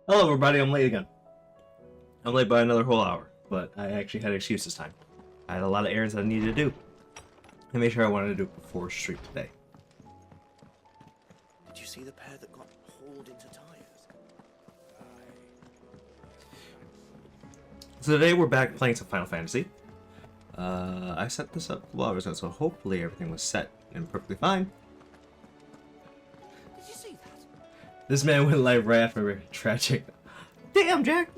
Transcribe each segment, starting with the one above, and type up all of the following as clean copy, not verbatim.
Hello, everybody. I'm late again. I'm late by another whole hour, but I actually had an excuse this time. I had a lot of errands that I needed to do. I made sure I wanted to do it before stream today. Did you see the pair that got hauled into tires? So today we're back playing some Final Fantasy. I set this up a couple hours ago, so hopefully everything was set and perfectly fine. Did you see that? This man went live right after a tragic. Damn, Jack!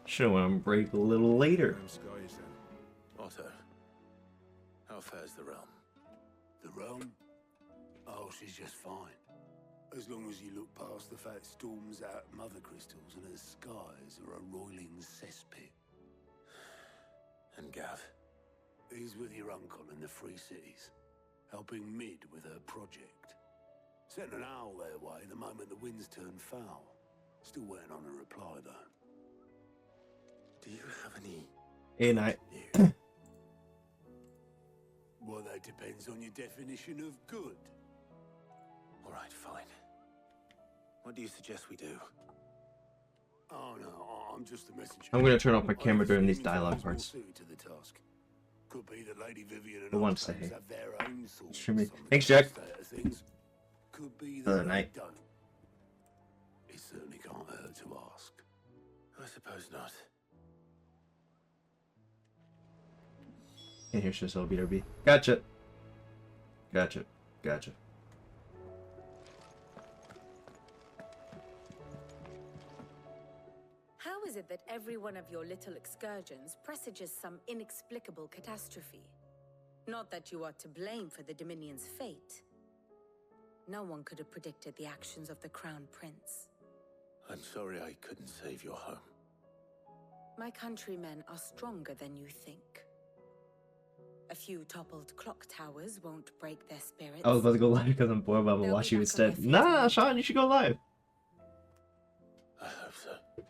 Should've went on break a little later. Skies then. Otto, how fares the realm? The realm? Oh, she's just fine. As long as you look past the fact storms out Mothercrystals and her skies are a roiling cesspit. And Gav? He's with your uncle in the Free Cities, helping Mid with her project. Sent an owl their way the moment the winds turned foul. Still waiting on a reply, though. Do you have any Hey, night. news? Well, that depends on your definition of good. All right, fine. What do you suggest we do? Oh, no, I'm just a messenger. I'm gonna turn off my I camera have a during these feeling dialogue Tony's more parts. suited to the task. Could be that Lady Vivian I and want to say Octaves hey. have their own thoughts Stream me. on the Thanks, Jack. state of things. Could be Other that they night. don't. It certainly can't hurt to ask. I suppose not. And here's just LBRB. Gotcha. Gotcha. Gotcha. How is it that every one of your little excursions presages some inexplicable catastrophe? Not that you are to blame for the Dominion's fate. No one could have predicted the actions of the Crown Prince. I'm sorry I couldn't save your home. My countrymen are stronger than you think. A few toppled clock towers won't break their spirits. I was about to go live because I'm bored, but I'm gonna They'll watch be you back on instead. their feet Nah, again. Sean, you should go live. I hope so.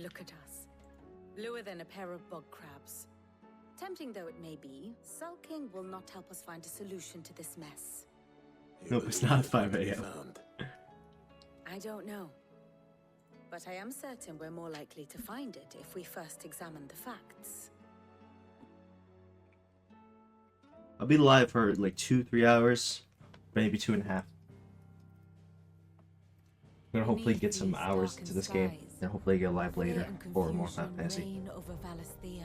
Look at us. Bluer than a pair of bog crabs. Tempting though it may be, sulking will not help us find a solution to this mess. Nope, it's not 5 What have you a.m. found? I don't know. But I am certain we're more likely to find it if we first examine the facts. I'll be live for like 2-3 hours, maybe 2.5. I'm gonna hopefully get some Beneath these hours darkened into this game, skies, and hopefully get live fear later and for more Final confusion Fantasy. reign over Valisthea.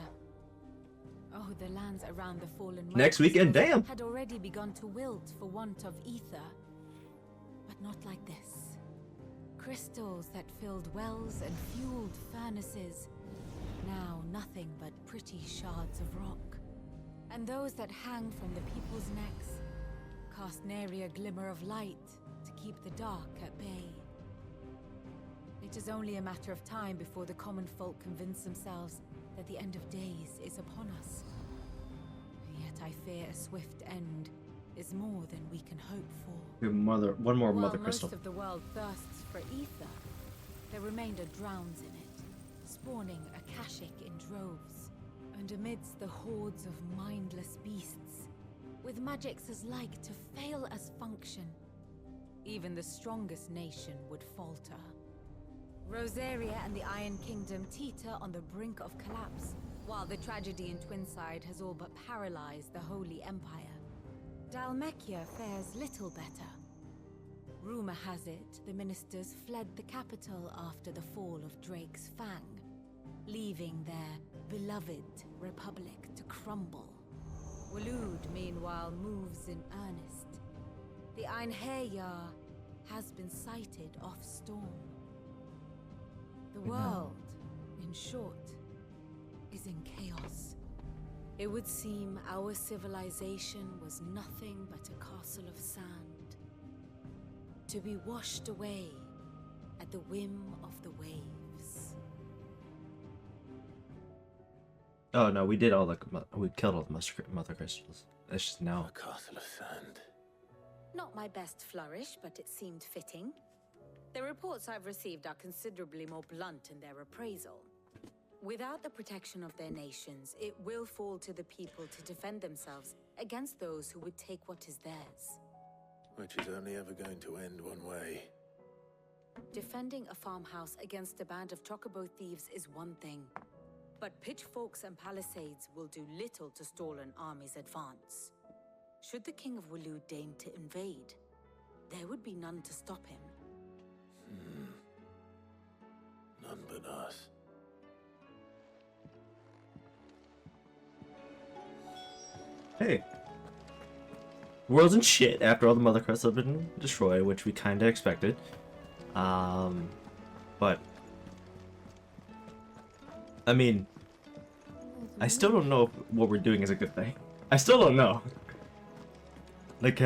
Oh, the lands around the fallen Next weekend, Mothercrystals damn. had already begun to wilt for want of ether. But not like this. Crystals that filled wells and fueled furnaces. Now nothing but pretty shards of rock. And those that hang from the people's necks cast nary a glimmer of light to keep the dark at bay. It is only a matter of time before the common folk convince themselves that the end of days is upon us. Yet I fear a swift end is more than we can hope for. We have one more While Mother most Crystal. of the world thirsts for ether, the remainder drowns in it, spawning Akashic in droves. And amidst the hordes of mindless beasts, with magics as like to fail as function, even the strongest nation would falter. Rosaria and the Iron Kingdom teeter on the brink of collapse, while the tragedy in Twinside has all but paralyzed the Holy Empire. Dalmekia fares little better. Rumor has it the ministers fled the capital after the fall of Drake's Fang, leaving their beloved republic to crumble. Waloed, meanwhile, moves in earnest. The Einherjar has been sighted off-storm. The world, in short, is in chaos. It would seem our civilization was nothing but a castle of sand, to be washed away at the whim of the waves. Oh no, we did all the. We killed all the Mother Crystals. That's just now. A castle of sand. Not my best flourish, but it seemed fitting. The reports I've received are considerably more blunt in their appraisal. Without the protection of their nations, it will fall to the people to defend themselves against those who would take what is theirs. Which is only ever going to end one way. Defending a farmhouse against a band of chocobo thieves is one thing, but pitchforks and palisades will do little to stall an army's advance. Should the King of Wulu deign to invade, there would be none to stop him. None but us. Hey. World's in shit after all the Mothercrystals have been destroyed, which we kinda expected. But I mean, I still don't know if what we're doing is a good thing. I still don't know. Like,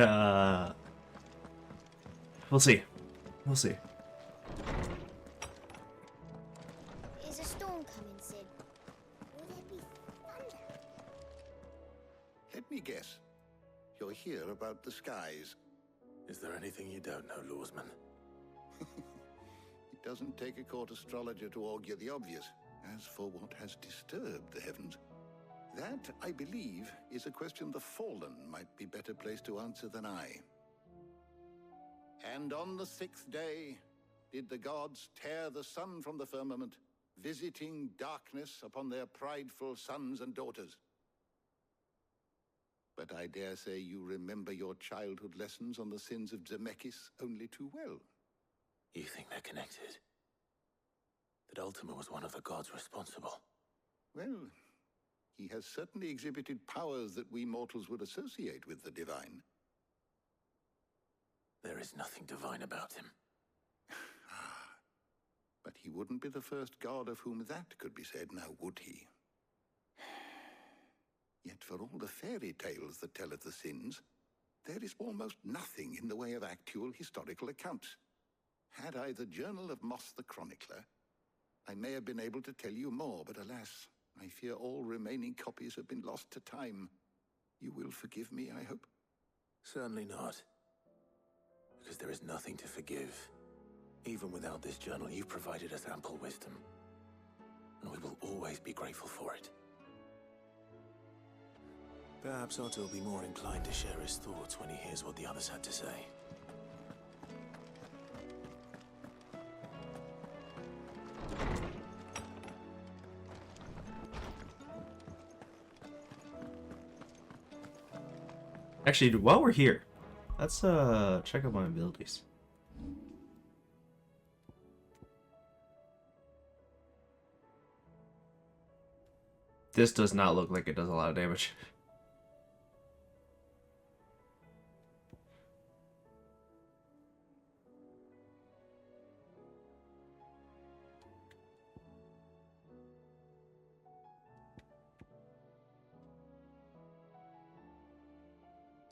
we'll see. We'll see. Is a storm coming, Sid? Will there be thunder? Let me guess. You're here about the skies. Is there anything you don't know, Lawsman? It doesn't take a court astrologer to augur the obvious. As for what has disturbed the heavens, that, I believe, is a question the Fallen might be better placed to answer than I. And on the 6th day did the gods tear the sun from the firmament, visiting darkness upon their prideful sons and daughters. But I dare say you remember your childhood lessons on the sins of Zemeckis only too well. You think they're connected? That Ultima was one of the gods responsible? Well, he has certainly exhibited powers that we mortals would associate with the divine. There is nothing divine about him. But he wouldn't be the first god of whom that could be said, now would he? Yet for all the fairy tales that tell of the sins, there is almost nothing in the way of actual historical accounts. Had I the Journal of Moss the Chronicler, I may have been able to tell you more, but alas, I fear all remaining copies have been lost to time. You will forgive me, I hope? Certainly not. Because there is nothing to forgive. Even without this journal, you've provided us ample wisdom. And we will always be grateful for it. Perhaps Otto will be more inclined to share his thoughts when he hears what the others had to say. Actually, while we're here, let's check out my abilities. This does not look like it does a lot of damage.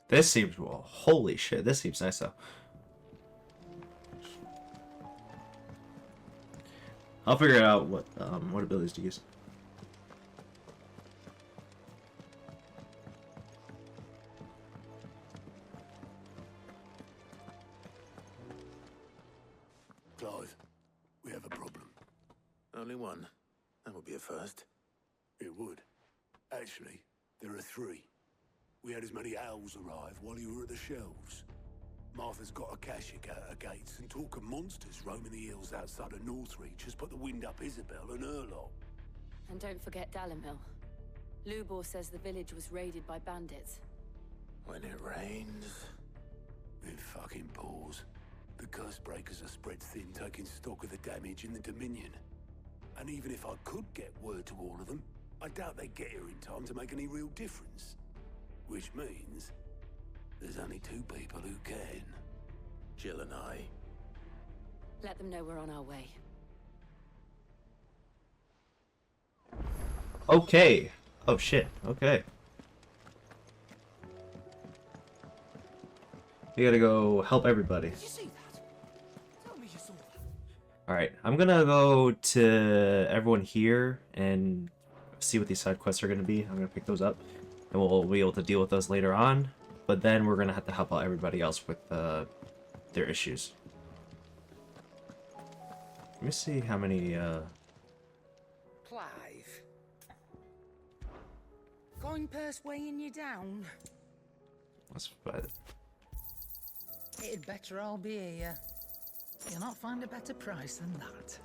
This seems, well, holy shit, this seems nice though. I'll figure out what abilities to use. Clive, we have a problem. Only one. That would be a first. It would. Actually, there are three. We had as many owls arrive while you were at the shelves. Martha's got a Kashik at her gates, and talk of monsters roaming the hills outside of Northreach has put the wind up Isabel and her lot. And don't forget Dalimil. Lubor says the village was raided by bandits. When it rains... It fucking pours. The curse breakers are spread thin, taking stock of the damage in the Dominion. And even if I could get word to all of them, I doubt they'd get here in time to make any real difference. Which means there's only two people who can. Jill and I. Let them know we're on our way. Okay. Oh shit. Okay. We gotta go help everybody. Did you see that? Tell me you saw that. Alright, I'm gonna go to everyone here and see what these side quests are gonna be. I'm gonna pick those up. And we'll be able to deal with those later on. But then we're gonna have to help out everybody else with their issues. Let me see how many Clive. Coin purse weighing you down. let's find it. It'd better all be here. You'll not find a better price than that.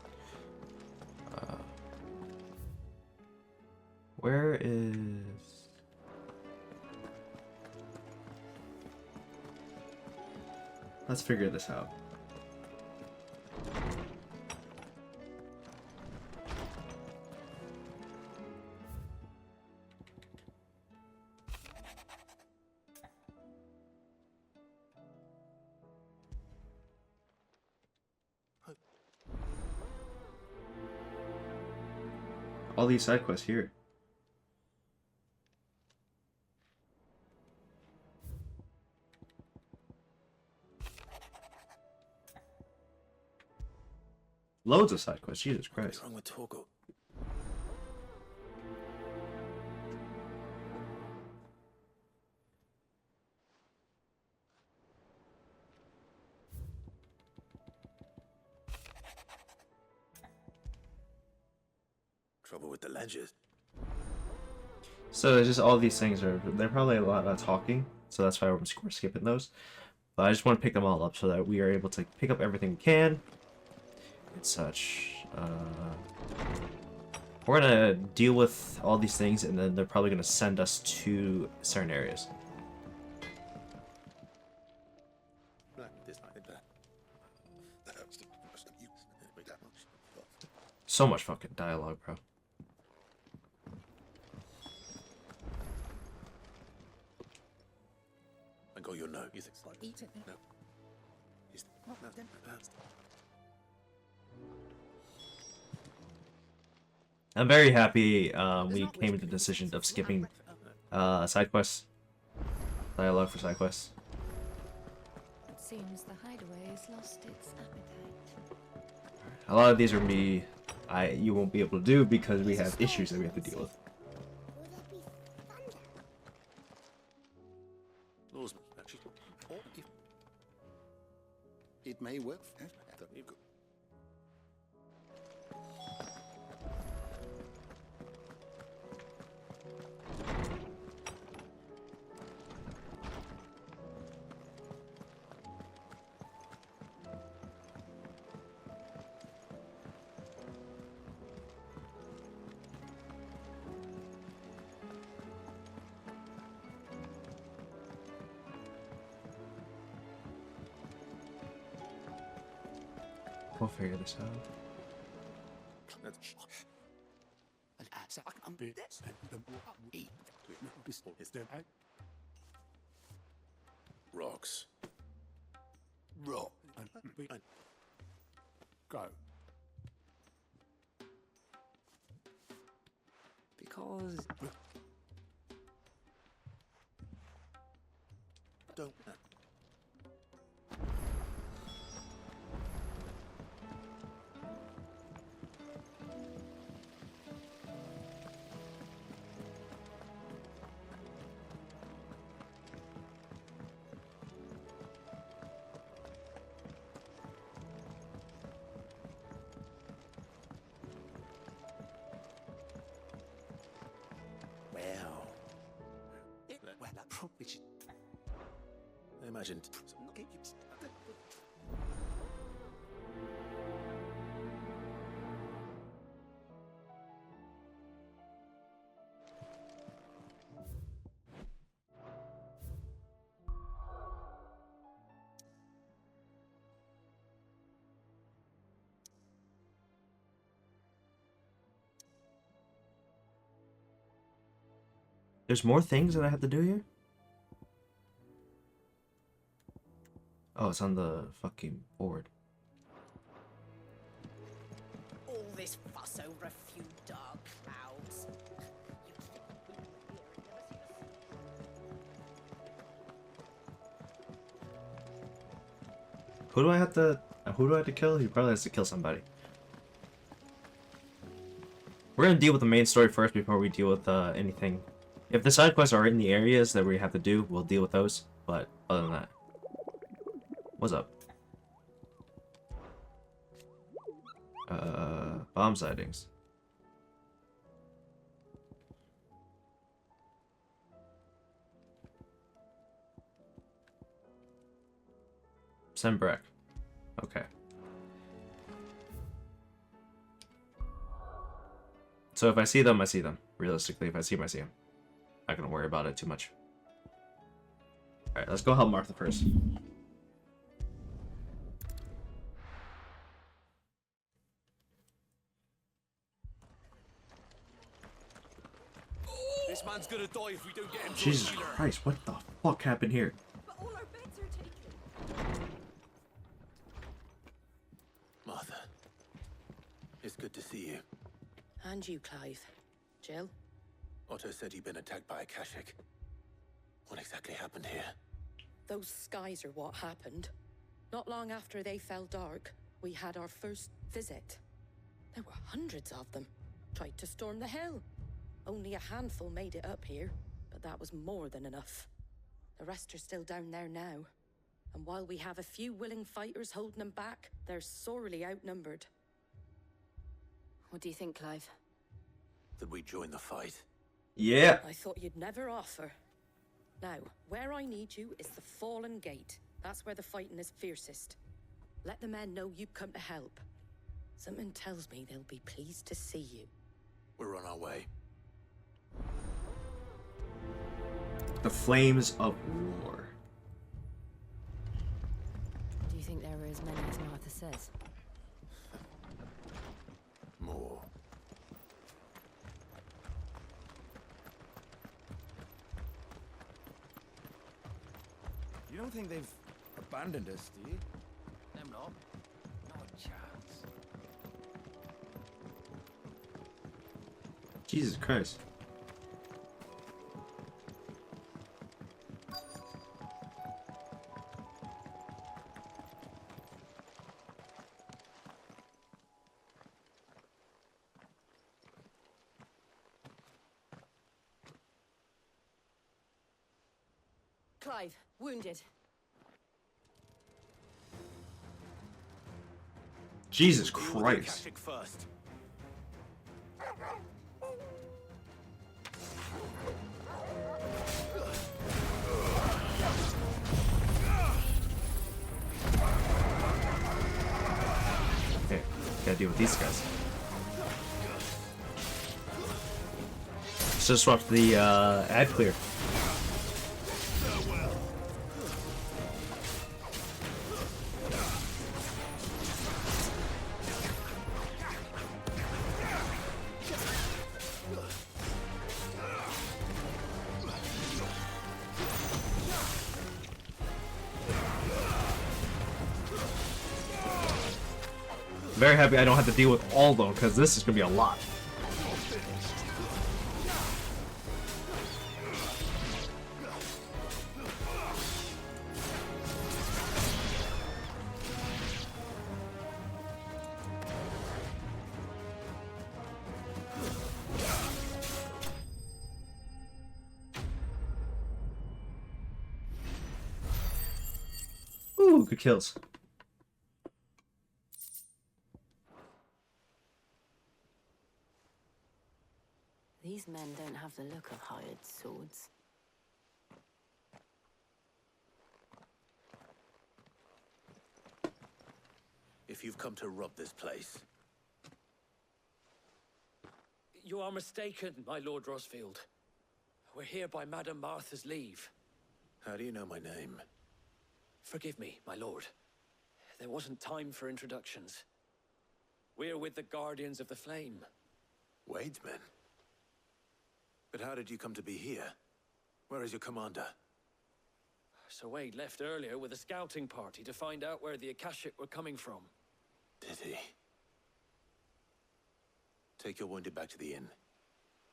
Where is... Let's figure this out. All these side quests here. Loads of side quests, Jesus Christ. What's wrong with Torgo? Trouble with the ledgers. So it's just all these things are, they're probably a lot of talking, so that's why we're skipping those. But I just want to pick them all up so that we are able to pick up everything we can and such. We're gonna deal with all these things, and then they're probably gonna send us to certain areas. So much fucking dialogue, bro. I got your note. You think so? Eat it. No. He's Oh, no, then- perhaps. I'm very happy we came to the decision of skipping side quests. Dialogue for side quests. It seems the hideaway has lost its appetite. A lot of these are me. You won't be able to do because we have issues that we have to deal with. Will there be thunder? Lawsman, actually. Or if It may well. you've got We'll figure this out. rocks. Rock. Go. Because don't. I imagined. There's more things that I have to do here? Oh, it's on the fucking board. All this fuss over a few dark clouds. Who do I have to kill? He probably has to kill somebody. We're gonna deal with the main story first before we deal with anything. If the side quests are in the areas that we have to do, we'll deal with those. But other than that, what's up? Bomb sightings. Sembrek. Okay. So if I see them, I see them. Realistically, if I see them, I see them. Not gonna worry about it too much. Alright, let's go help Martha first. This man's gonna die if we don't get him. Jesus Christ, what the fuck happened here? But all our beds are taken. Martha, it's good to see you. And you, Clive. Jill? Otto said you'd been attacked by a Kashik. What exactly happened here? Those skies are what happened. Not long after they fell dark, we had our first visit. There were hundreds of them. Tried to storm the hill. Only a handful made it up here, but that was more than enough. The rest are still down there now. And while we have a few willing fighters holding them back, they're sorely outnumbered. What do you think, Clive? That we join the fight? Yeah. I thought you'd never offer. Now, where I need you is the Fallen Gate. That's where the fighting is fiercest. Let the men know you've come to help. Something tells me they'll be pleased to see you. We're on our way. The flames of war. Do you think there are as many as Martha says? More. You don't think they've abandoned us, do you? Them not? Not a chance. Jesus Christ. Clive, wounded. Jesus Deal with the Christ. Kashik first. Okay, gotta deal with these guys. So swap the ad clear. Very happy I don't have to deal with all though, because this is gonna be a lot. Ooh, good kills. These men don't have the look of hired swords. If you've come to rob this place, You are mistaken, my Lord Rosfield. We're here by Madame Martha's leave. how do you know my name? Forgive me, my lord. There wasn't time for introductions. We're with the Guardians of the Flame. Wade's men? But how did you come to be here? Where is your commander? Sir Wade left earlier with a scouting party to find out where the Akashic were coming from. Did he? Take your wounded back to the inn.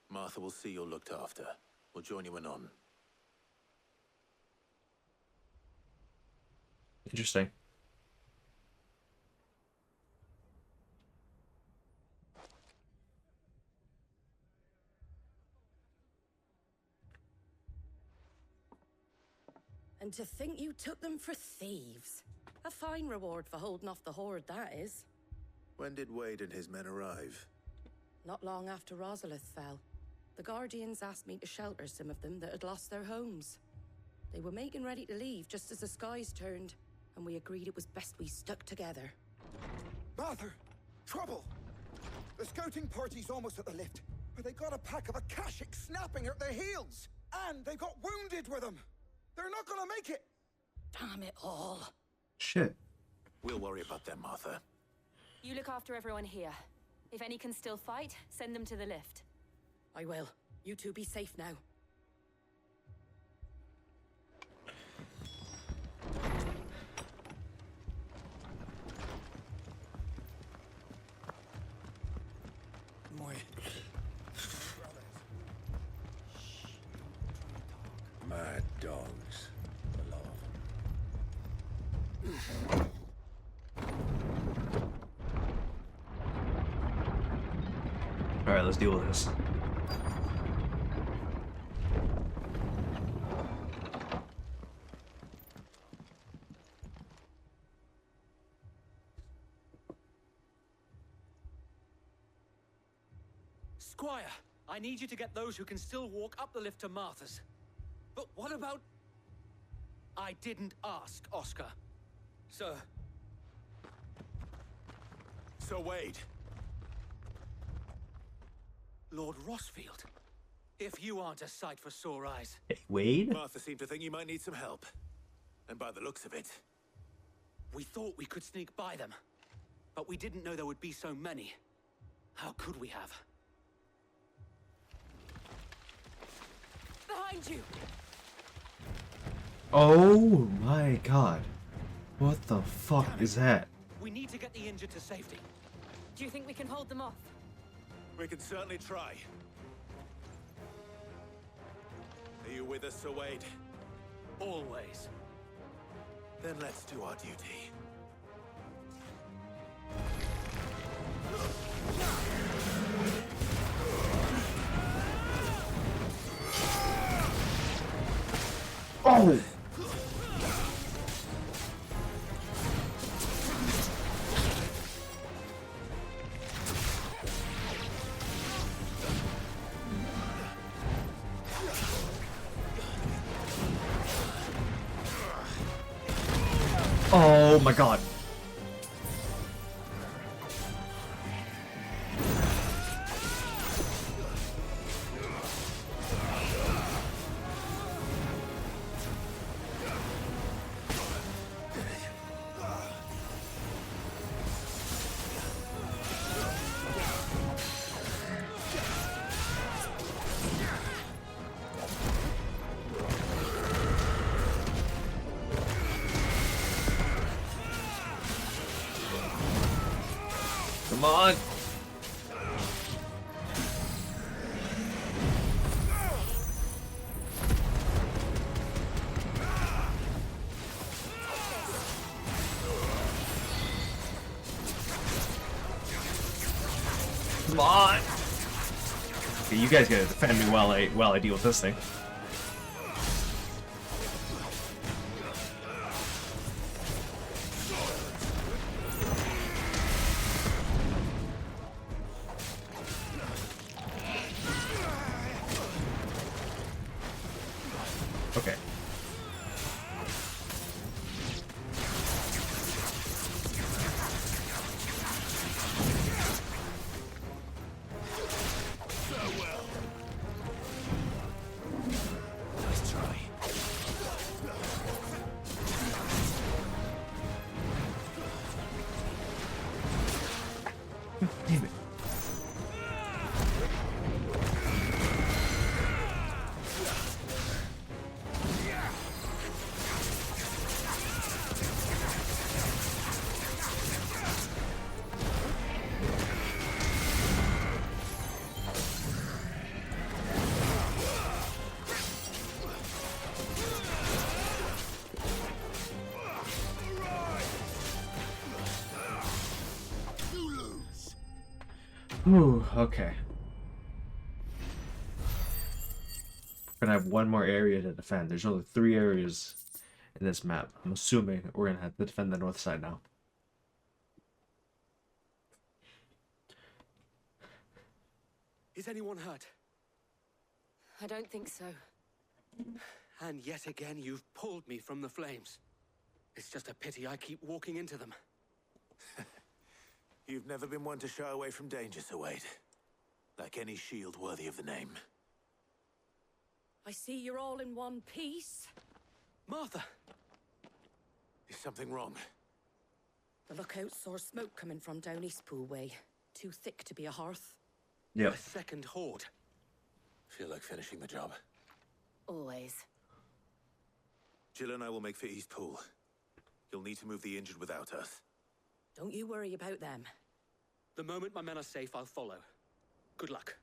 Martha will see you're looked after. We'll join you anon. Interesting. And to think you took them for thieves. A fine reward for holding off the horde, that is. When did Wade and his men arrive? Not long after Rosalith fell, the Guardians asked me to shelter some of them that had lost their homes. They were making ready to leave just as the skies turned, and we agreed it was best we stuck together. Martha! Trouble! The scouting party's almost at the lift. But they got a pack of Akashic snapping at their heels! And they got wounded with them! They're not gonna make it! Damn it all. Shit. We'll worry about them, Martha. You look after everyone here. If any can still fight, send them to the lift. I will. You two be safe now. My Mad dogs. A lot of them. Alright, let's deal with this. Squire, I need you to get those who can still walk up the lift to Martha's. But what about... I didn't ask, Oscar. Sir. Sir Wade. Lord Rossfield. If you aren't a sight for sore eyes. Hey, Wade? Martha seemed to think you might need some help. And by the looks of it... We thought we could sneak by them. But we didn't know there would be so many. How could we have? Behind you! Oh my god. What the fuck is that? We need to get the injured to safety. Do you think we can hold them off? We can certainly try. Are you with us, Sir Wade? Always. Then let's do our duty. Oh! Oh my god. Come on. Come on. Okay, you guys gotta defend me while I deal with this thing. Okay. Nice try. Damn it. Ooh, okay. We're gonna have one more area to defend. There's only 3 areas in this map. I'm assuming we're gonna have to defend the north side now. Is anyone hurt? I don't think so. And yet again, you've pulled me from the flames. It's just a pity I keep walking into them. You've never been one to shy away from danger, Sir Wade. Like any shield worthy of the name. I see you're all in one piece. Martha! Is something wrong? The lookout saw smoke coming from down Eastpool way. Too thick to be a hearth. Yep. A second horde. Feel like finishing the job. Always. Jill and I will make for Eastpool. You'll need to move the injured without us. Don't you worry about them. The moment my men are safe, I'll follow. Good luck.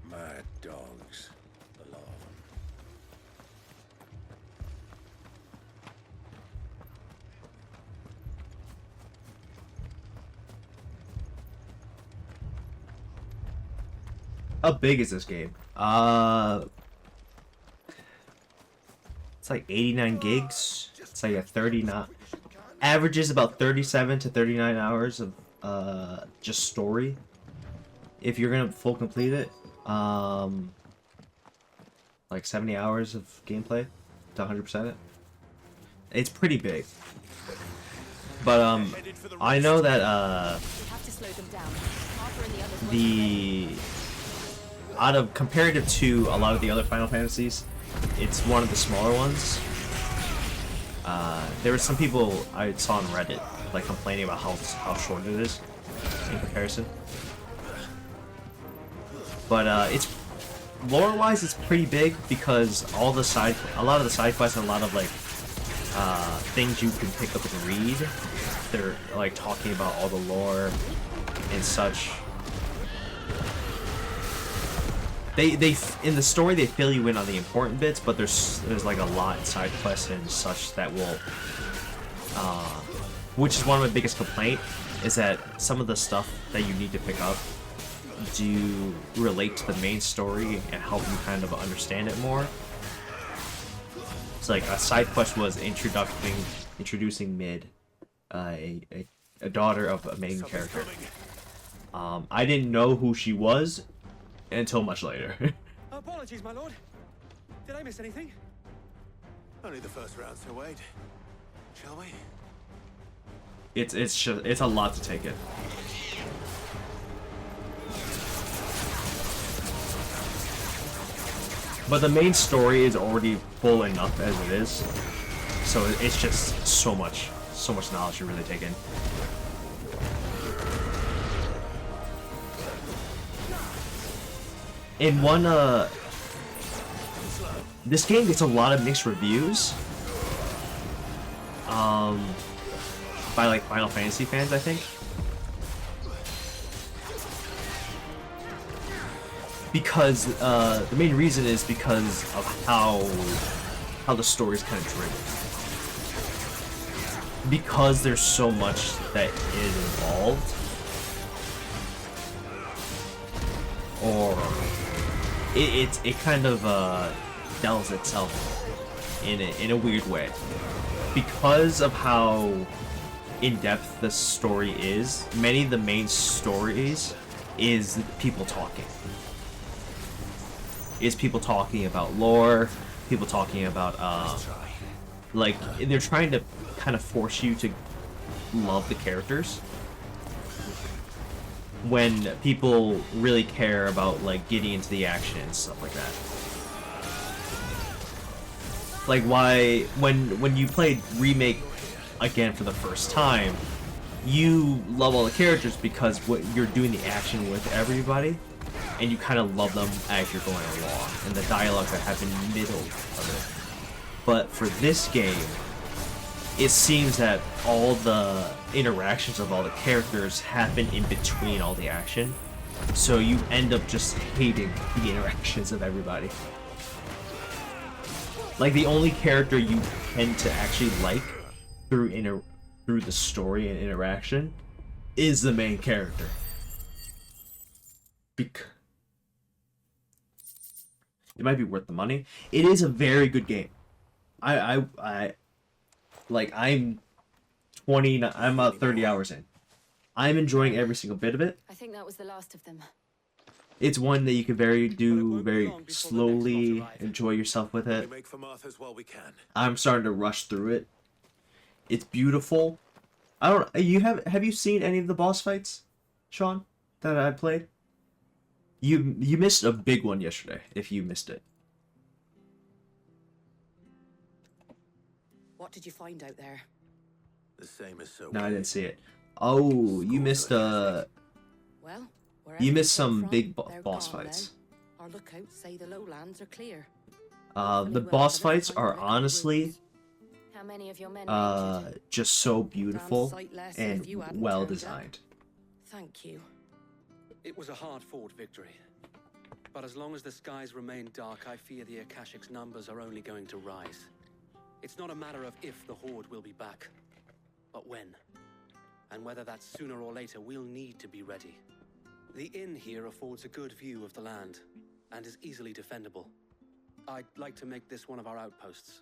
Mad dogs. A lot of them. How big is this game? It's like 89 gigs. It's like a 39. Averages about 37 to 39 hours of just story. If you're gonna full complete it, like 70 hours of gameplay to 100% it. It's pretty big. But I know that We have to slow them down. Arthur and the others won't the out of comparative to a lot of the other Final Fantasies, it's one of the smaller ones. There were some people I saw on Reddit like complaining about how short it is in comparison. But it's lore-wise, it's pretty big because a lot of the side quests and a lot of like things you can pick up and read. They're like talking about all the lore and such. They in the story they fill you in on the important bits, but there's like a lot in side quests and such that will, which is one of my biggest complaint, is that some of the stuff that you need to pick up do relate to the main story and help you kind of understand it more. It's like a side quest was introducing Mid, a daughter of a main character. I didn't know who she was until much later. Apologies, my lord. Did I miss anything? Only the first round, so wait. Shall we? It's a lot to take in. But the main story is already full enough as it is, so it's just so much knowledge to really take in. In one, this game gets a lot of mixed reviews, by like Final Fantasy fans, I think. Because the main reason is because of how the story is kind of driven. Because there's so much that is involved, or it kind of delves itself in a weird way. Because of how in-depth the story is, many of the main stories is people talking. Is people talking about lore, people talking about, like, they're trying to kind of force you to love the characters. When people really care about, like, getting into the action and stuff like that. Like, why, when you played Remake again for the first time, you love all the characters because what you're doing the action with everybody, and you kind of love them as you're going along, and the dialogue that happens in the middle of it. But for this game, it seems that all the interactions of all the characters happen in between all the action, so you end up just hating the interactions of everybody. Like, the only character you tend to actually like through the story and interaction is the main character. It might be worth the money. It is a very good game. I Like, I'm 30 hours in. I'm enjoying every single bit of it. I think that was the last of them. It's one that you can very slowly enjoy yourself with it. We make for Martha's while we can. I'm starting to rush through it. It's beautiful. Have you seen any of the boss fights, Sean, that I played? You missed a big one yesterday if you missed it. What did you find out there? The same as so. No, I didn't see it. Oh, you missed Well, you missed some big boss fights. Our lookouts say the lowlands are clear. The boss fights are honestly How many of your men just so beautiful Damn sight less and if you hadn't well turned up. designed. Thank you. It was a hard-fought victory. But as long as the skies remain dark, I fear the Akashic's numbers are only going to rise. It's not a matter of if the Horde will be back, but when. And whether that's sooner or later, we'll need to be ready. The inn here affords a good view of the land, and is easily defendable. I'd like to make this one of our outposts.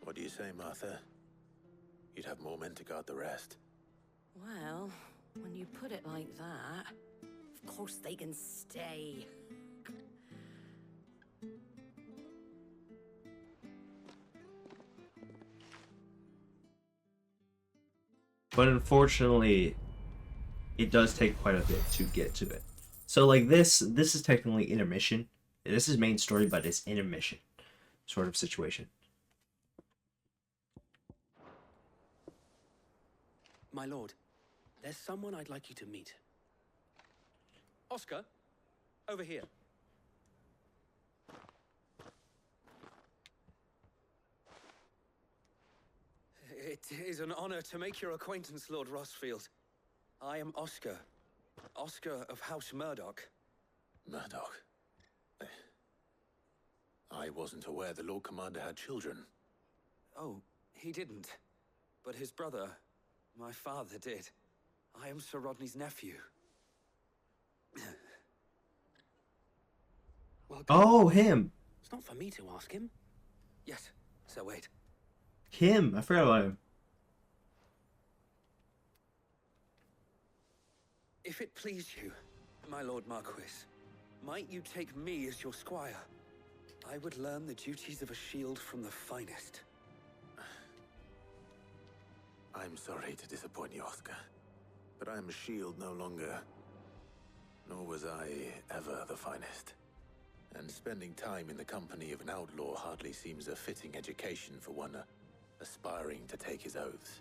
What do you say, Martha? You'd have more men to guard the rest. Well, when you put it like that, of course they can stay. But unfortunately, it does take quite a bit to get to it. So like this is technically intermission. This is main story, but it's intermission sort of situation. My lord, there's someone I'd like you to meet. Oscar, over here. It is an honor to make your acquaintance, Lord Rossfield. I am Oscar. Oscar of House Murdoch. Murdoch? I wasn't aware the Lord Commander had children. Oh, he didn't. But his brother, my father, did. I am Sir Rodney's nephew. Well, Oh, him. it's not for me to ask him. Yes, Sir Wade. Him. I forgot about him. If it please you, my Lord Marquis, might you take me as your squire? I would learn the duties of a shield from the finest. I'm sorry to disappoint you, Oscar, but I am a shield no longer. Nor was I ever the finest. And spending time in the company of an outlaw hardly seems a fitting education for one aspiring to take his oaths.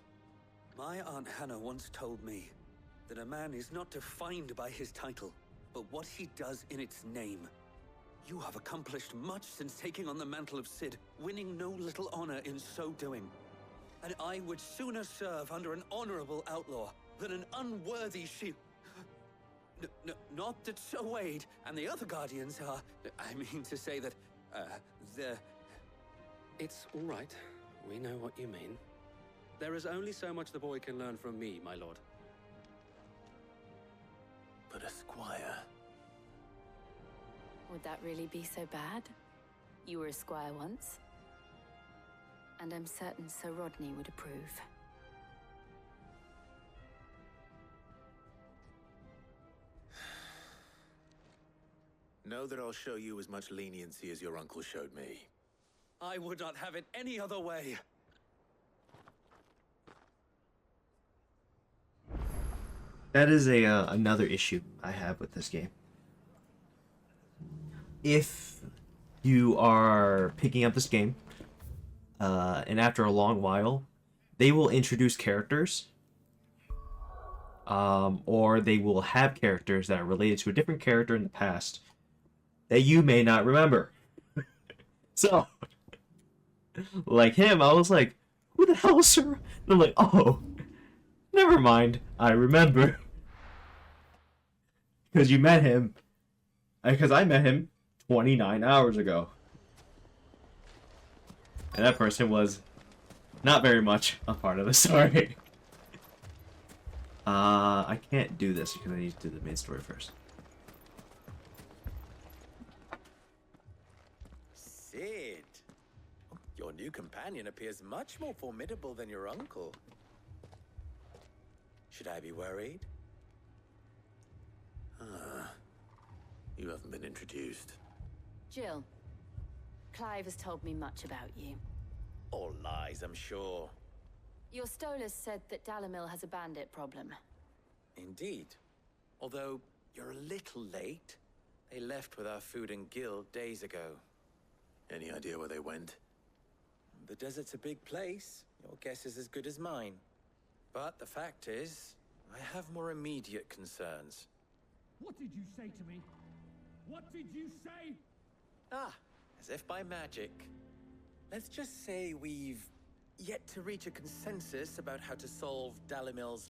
My Aunt Hannah once told me that a man is not defined by his title, but what he does in its name. You have accomplished much since taking on the mantle of Cid, winning no little honor in so doing. And I would sooner serve under an honorable outlaw than an unworthy shield. Not that Sir Wade and the other guardians are... I mean to say that, they're... It's all right. We know what you mean. There is only so much the boy can learn from me, my lord. But a squire? Would that really be so bad? You were a squire once. And I'm certain Sir Rodney would approve. Know that I'll show you as much leniency as your uncle showed me. I would not have it any other way. That is another issue I have with this game. If you are picking up this game, and after a long while, they will introduce characters, or they will have characters that are related to a different character in the past that you may not remember. So, like him, I was like, who the hell is Sir? And I'm like, oh, never mind, I remember. Because you met him, because I met him 29 hours ago. And that person was not very much a part of the story. I can't do this because I need to do the main story first. Cid, Your new companion appears much more formidable than your uncle. Should I be worried? You haven't been introduced. Jill, Clive has told me much about you. All lies, I'm sure. Your Stolas said that Dalamil has a bandit problem. Indeed. Although, you're a little late. They left with our food and guild days ago. Any idea where they went? The desert's a big place. Your guess is as good as mine. But the fact is, I have more immediate concerns. What did you say to me? What did you say? Ah, as if by magic. Let's just say we've yet to reach a consensus about how to solve Dalimil's